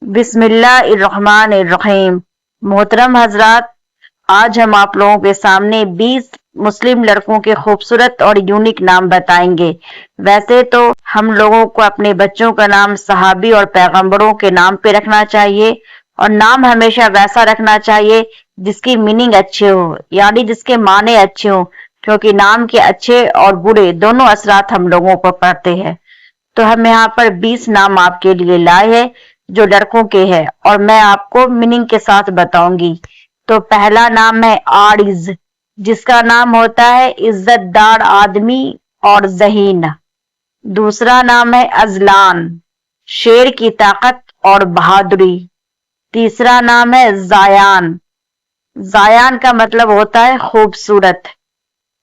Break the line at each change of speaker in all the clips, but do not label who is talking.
बिस्मिल्लाहिर्रहमानिर्रहीम। मोहतरम हजरात, आज हम आप लोगों के सामने 20 मुस्लिम लड़कों के खूबसूरत और यूनिक नाम बताएंगे। वैसे तो हम लोगों को अपने बच्चों का नाम सहाबी और पैगंबरों के नाम पे रखना चाहिए, और नाम हमेशा वैसा रखना चाहिए जिसकी मीनिंग अच्छे हो, यानी जिसके माने अच्छे हो, क्योंकि नाम के अच्छे और बुरे दोनों असरात हम लोगों पर पड़ते हैं। तो हम यहाँ पर 20 नाम आपके लिए लाए हैं जो लड़कों के हैं, और मैं आपको मीनिंग के साथ बताऊंगी। तो पहला नाम है आरिज, जिसका नाम होता है इज्जतदार आदमी और ज़हीन। दूसरा नाम है अजलान, शेर की ताकत और बहादुरी। तीसरा नाम है जायान, जायान का मतलब होता है खूबसूरत।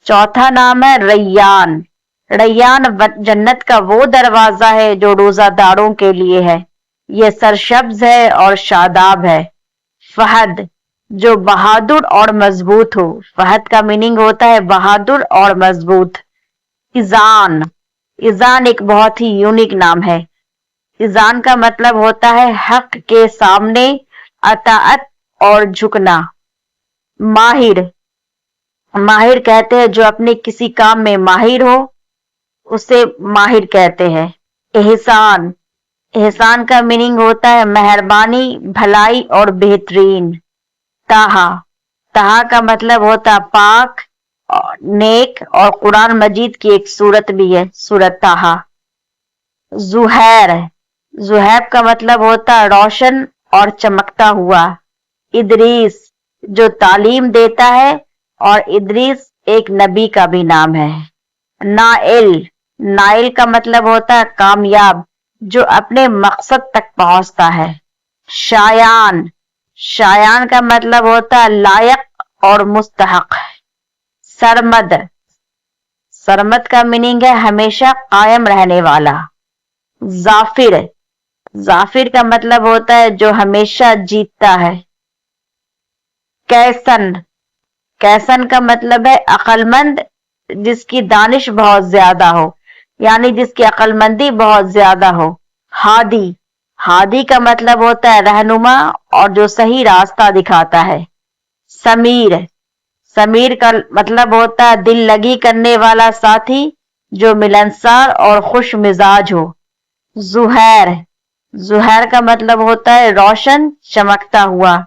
चौथा नाम है रैयान, रैयान जन्नत का वो दरवाजा है जो रोजादारों के लिए है। ये सरसब्ज है और शादाब है। फहद, जो बहादुर और मजबूत हो। फहद का मीनिंग होता है बहादुर और मजबूत। इजान, इजान एक बहुत ही यूनिक नाम है। इजान का मतलब होता है हक के सामने अताअत और झुकना। माहिर, माहिर कहते हैं जो अपने किसी काम में माहिर हो, उसे माहिर कहते हैं। एहसान, एहसान का मीनिंग होता है मेहरबानी, भलाई और बेहतरीन। ताहा, ताहा का मतलब होता है पाक और नेक, और कुरान मजीद की एक सूरत भी है, सूरत ताहा। जुहैर, जुहैब का मतलब होता है रोशन और चमकता हुआ। इदरीस, जो तालीम देता है, और इदरीस एक नबी का भी नाम है। नाइल, नाइल का मतलब होता है कामयाब, जो अपने मकसद तक पहुंचता है। शायान, शायान का मतलब होता है लायक और मुस्तहक। सरमद, सरमद का मीनिंग है हमेशा कायम रहने वाला। जाफिर, जाफिर का मतलब होता है जो हमेशा जीतता है। कैसन, कैसन का मतलब है अक्लमंद, जिसकी दानिश बहुत ज्यादा हो, यानी जिसकी अक्लमंदी बहुत ज्यादा हो। हादी, हादी का मतलब होता है रहनुमा और जो सही रास्ता दिखाता है। समीर, समीर का मतलब होता है दिल लगी करने वाला साथी, जो मिलनसार और खुश मिजाज हो। जुहैर, जुहैर का मतलब होता है रोशन, चमकता हुआ।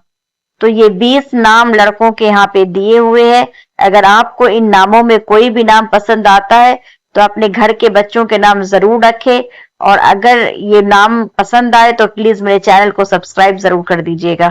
तो ये 20 नाम लड़कों के यहाँ पे दिए हुए हैं। अगर आपको इन नामों में कोई भी नाम पसंद आता है तो अपने घर के बच्चों के नाम जरूर रखें, और अगर ये नाम पसंद आए तो प्लीज मेरे चैनल को सब्सक्राइब जरूर कर दीजिएगा।